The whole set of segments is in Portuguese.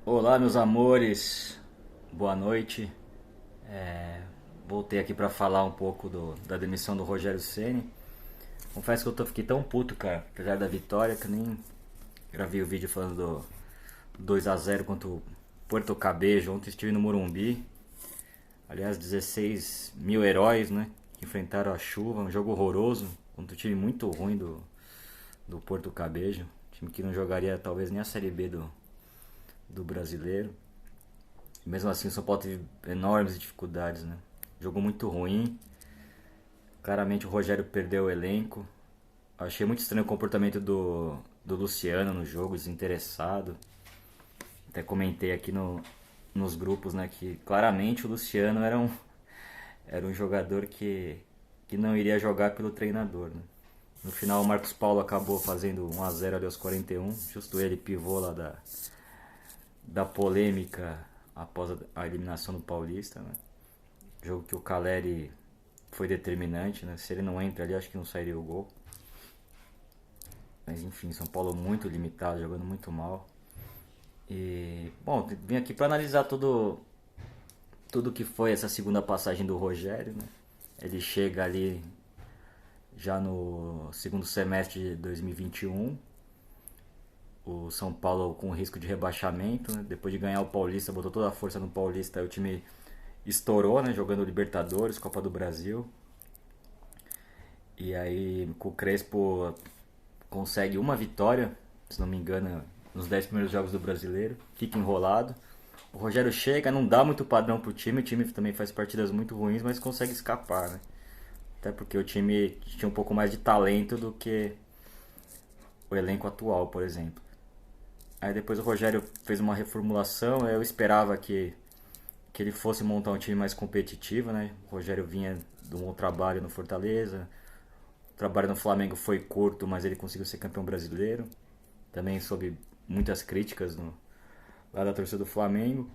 Olá, meus amores, boa noite. Voltei aqui pra falar um pouco da demissão do Rogério Ceni. Confesso que fiquei tão puto, cara, apesar da vitória, que eu nem gravei o vídeo falando do 2-0 contra o Porto Cabejo. Ontem estive no Morumbi. Aliás, 16 mil heróis, né? Que enfrentaram a chuva, um jogo horroroso, contra um time muito ruim do Porto Cabejo. Time que não jogaria talvez nem a Série B do brasileiro. Mesmo assim, o São Paulo teve enormes dificuldades, né? Jogo muito ruim. Claramente o Rogério perdeu o elenco. Achei muito estranho o comportamento do Luciano no jogo, desinteressado. Até comentei aqui nos grupos, né, que claramente o Luciano era um jogador que não iria jogar pelo treinador, né? No final o Marcos Paulo acabou fazendo 1-0 ali aos 41, justo ele pivô lá da polêmica após a eliminação do Paulista, né? Jogo que o Caleri foi determinante, né? Se ele não entra ali, acho que não sairia o gol. Mas enfim, São Paulo muito limitado, jogando muito mal. E, bom, vim aqui para analisar tudo que foi essa segunda passagem do Rogério, né? Ele chega ali já no segundo semestre de 2021. O São Paulo com risco de rebaixamento, né? Depois de ganhar o Paulista, botou toda a força no Paulista, o time estourou, né? Jogando Libertadores, Copa do Brasil. E aí com o Crespo consegue uma vitória, se não me engano, nos 10 primeiros jogos do Brasileiro, fica enrolado. O Rogério chega, não dá muito padrão pro time, o time também faz partidas muito ruins, mas consegue escapar, né? Até porque o time tinha um pouco mais de talento do que o elenco atual, por exemplo. Aí depois o Rogério fez uma reformulação, eu esperava que ele fosse montar um time mais competitivo, né? O Rogério vinha de um bom trabalho no Fortaleza, o trabalho no Flamengo foi curto, mas ele conseguiu ser campeão brasileiro. Também sob muitas críticas lá da torcida do Flamengo.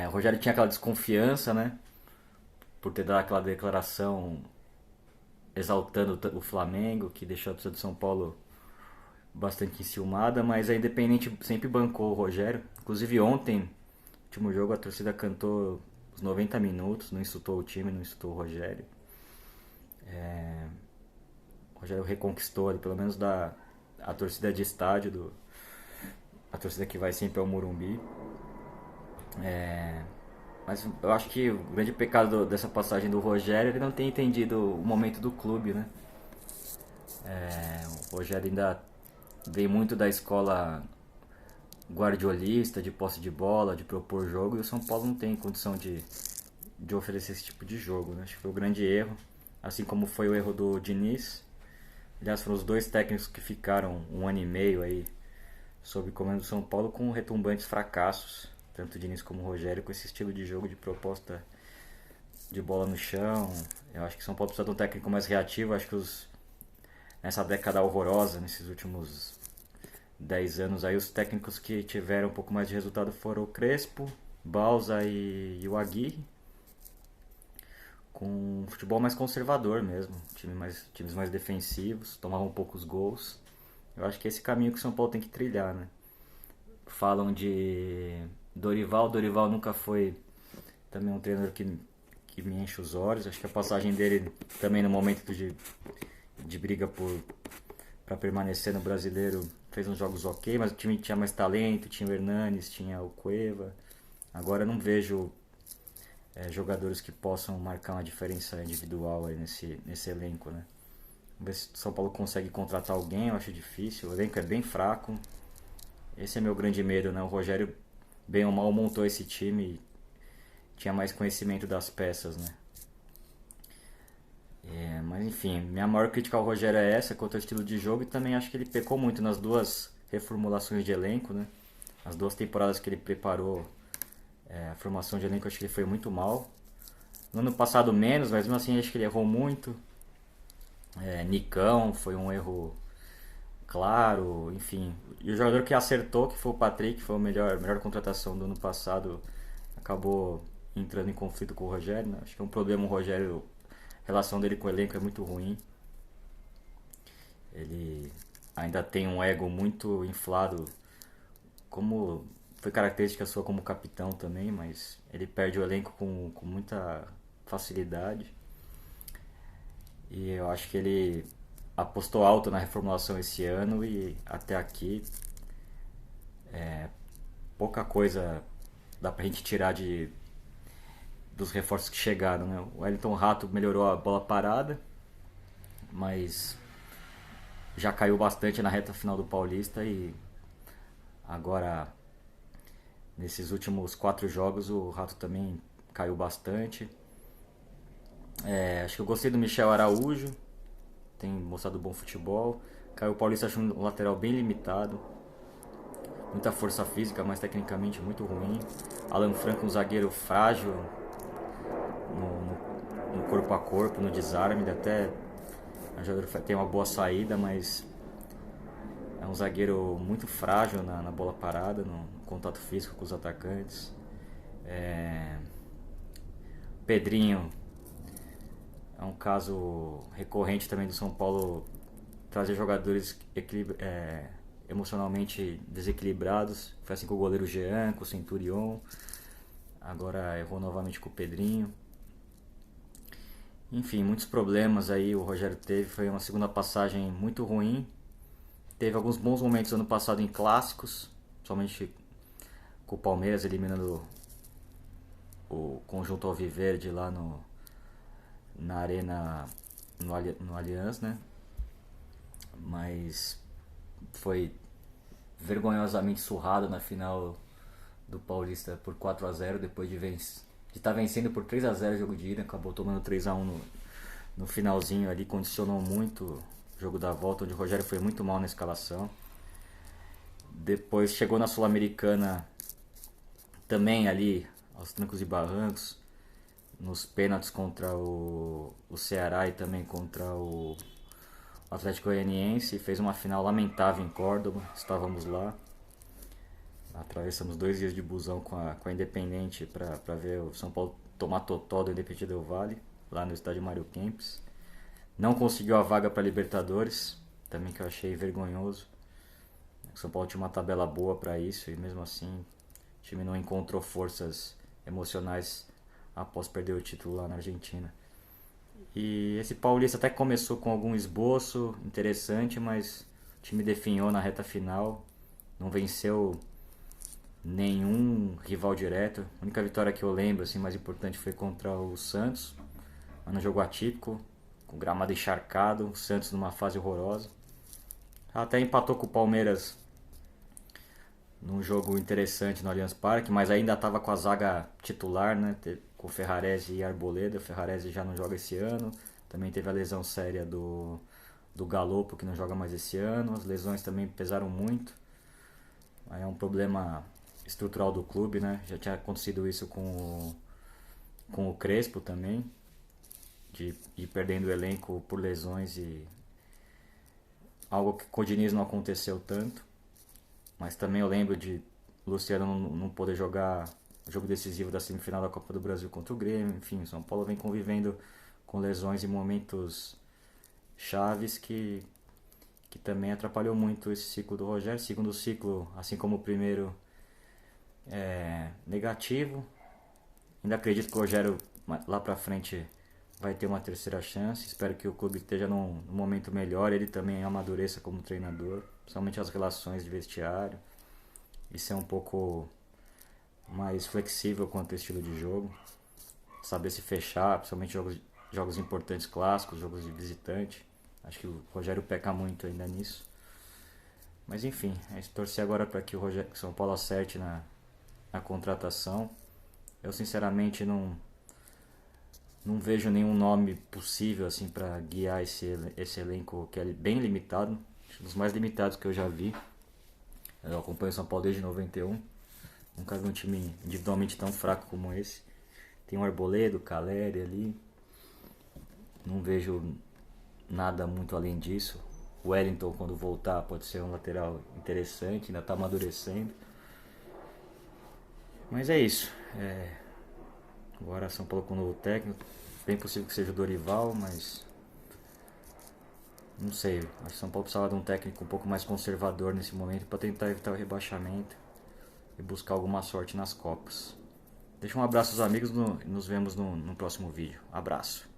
O Rogério tinha aquela desconfiança, né? Por ter dado aquela declaração exaltando o Flamengo, que deixou a torcida do São Paulo bastante enciumada, mas a Independente sempre bancou o Rogério. Inclusive ontem, no último jogo, a torcida cantou os 90 minutos, não insultou o time, não insultou o Rogério. O Rogério reconquistou ali, pelo menos a torcida de estádio, a torcida que vai sempre ao Morumbi. Mas eu acho que o grande pecado dessa passagem do Rogério é ele não ter entendido o momento do clube, né? O Rogério ainda veio muito da escola guardiolista, de posse de bola, de propor jogo, e o São Paulo não tem condição de oferecer esse tipo de jogo, né? Acho que foi o grande erro, assim como foi o erro do Diniz. Aliás, foram os dois técnicos que ficaram um ano e meio aí sob comando do São Paulo com retumbantes fracassos, tanto o Diniz como o Rogério, com esse estilo de jogo de proposta de bola no chão. Eu acho que o São Paulo precisa de um técnico mais reativo. Acho que nessa década horrorosa, nesses últimos 10 anos, aí os técnicos que tiveram um pouco mais de resultado foram o Crespo, Balsa e o Aguirre, com um futebol mais conservador mesmo, times mais defensivos, tomavam poucos gols. Eu acho que é esse caminho que o São Paulo tem que trilhar, né? Falam de Dorival nunca foi também um treinador que me enche os olhos. Acho que a passagem dele também no momento de briga para permanecer no brasileiro fez uns jogos ok, mas o time tinha mais talento, tinha o Hernanes, tinha o Cueva. Agora eu não vejo jogadores que possam marcar uma diferença individual aí nesse elenco, né? Vamos ver se o São Paulo consegue contratar alguém, eu acho difícil. O elenco é bem fraco. Esse é meu grande medo, né? O Rogério, bem ou mal, montou esse time e tinha mais conhecimento das peças, né? Mas enfim, minha maior crítica ao Rogério é essa, quanto ao estilo de jogo, e também acho que ele pecou muito nas duas reformulações de elenco, né? As duas temporadas que ele preparou a formação de elenco, acho que ele foi muito mal. No ano passado menos, mas mesmo assim acho que ele errou muito. Nicão foi um erro claro, enfim. E o jogador que acertou, que foi o Patrick, foi a melhor contratação do ano passado, acabou entrando em conflito com o Rogério, né? Acho que é um problema o Rogério, a relação dele com o elenco é muito ruim. Ele ainda tem um ego muito inflado como foi característica sua como capitão também, mas ele perde o elenco com muita facilidade. E eu acho que ele apostou alto na reformulação esse ano e até aqui pouca coisa dá pra gente tirar dos reforços que chegaram, né? O Wellington Rato melhorou a bola parada, mas já caiu bastante na reta final do Paulista e agora nesses últimos 4 jogos o Rato também caiu bastante. Acho que eu gostei do Michel Araújo, tem mostrado bom futebol. Caio Paulista acho um lateral bem limitado, muita força física, mas tecnicamente muito ruim. Alan Franco, um zagueiro frágil no corpo a corpo, no desarme. Ele até é um jogador que tem uma boa saída, mas é um zagueiro muito frágil na bola parada, no contato físico com os atacantes. Pedrinho é um caso recorrente também do São Paulo trazer jogadores emocionalmente desequilibrados. Foi assim com o goleiro Jean, com o Centurion. Agora errou novamente com o Pedrinho. Enfim, muitos problemas aí o Rogério teve. Foi uma segunda passagem muito ruim. Teve alguns bons momentos ano passado em clássicos, somente com o Palmeiras eliminando o conjunto alviverde lá na arena, no Allianz, né? Mas foi vergonhosamente surrado na final do Paulista por 4-0 depois de estar vencendo por 3-0 o jogo de ida, acabou tomando 3-1 no finalzinho ali, condicionou muito o jogo da volta, onde o Rogério foi muito mal na escalação. Depois chegou na Sul-Americana também ali aos trancos e barrancos, nos pênaltis contra o Ceará e também contra o Atlético Goianiense. Fez uma final lamentável em Córdoba, estávamos lá. Atravessamos 2 dias de busão com a Independente para ver o São Paulo tomar totó do Independente Del Valle, lá no estádio Mário Kempes. Não conseguiu a vaga para Libertadores, também que eu achei vergonhoso. O São Paulo tinha uma tabela boa para isso e mesmo assim o time não encontrou forças emocionais após perder o título lá na Argentina. E esse Paulista até começou com algum esboço interessante, mas o time definhou na reta final, não venceu nenhum rival direto. A única vitória que eu lembro, assim, mais importante, foi contra o Santos, no jogo atípico, com gramado encharcado, o Santos numa fase horrorosa. Até empatou com o Palmeiras num jogo interessante no Allianz Parque, mas ainda estava com a zaga titular, né? Com o Ferrarese e Arboleda. O Ferrarese já não joga esse ano. Também teve a lesão séria do Galopo, que não joga mais esse ano. As lesões também pesaram muito. Aí é um problema estrutural do clube, né? Já tinha acontecido isso com o Crespo também, de ir perdendo o elenco por lesões, e algo que com o Diniz não aconteceu tanto. Mas também eu lembro de Luciano não poder jogar o jogo decisivo da semifinal da Copa do Brasil contra o Grêmio. Enfim, o São Paulo vem convivendo com lesões em momentos chaves que também atrapalhou muito esse ciclo do Rogério. Segundo ciclo, assim como o primeiro, é negativo. Ainda acredito que o Rogério lá pra frente vai ter uma terceira chance. Espero que o clube esteja num momento melhor, ele também amadureça como treinador, principalmente as relações de vestiário, e ser um pouco mais flexível quanto ao estilo de jogo, saber se fechar, principalmente jogos importantes clássicos, jogos de visitante. Acho que o Rogério peca muito ainda nisso. Mas enfim, é torcer agora para que o São Paulo acerte na contratação. Eu sinceramente não vejo nenhum nome possível assim para guiar esse elenco, que é bem limitado, um dos mais limitados que eu já vi. Eu acompanho o São Paulo desde 91. Nunca vi um time individualmente tão fraco como esse. Tem o Arboleda, o Caleri ali. Não vejo nada muito além disso. O Wellington, quando voltar, pode ser um lateral interessante, ainda está amadurecendo. Mas é isso. Agora São Paulo com um novo técnico. Bem possível que seja o Dorival, mas não sei. Acho que São Paulo precisava de um técnico um pouco mais conservador nesse momento para tentar evitar o rebaixamento. e buscar alguma sorte nas Copas. Deixa um abraço aos amigos e nos vemos no próximo vídeo. Abraço.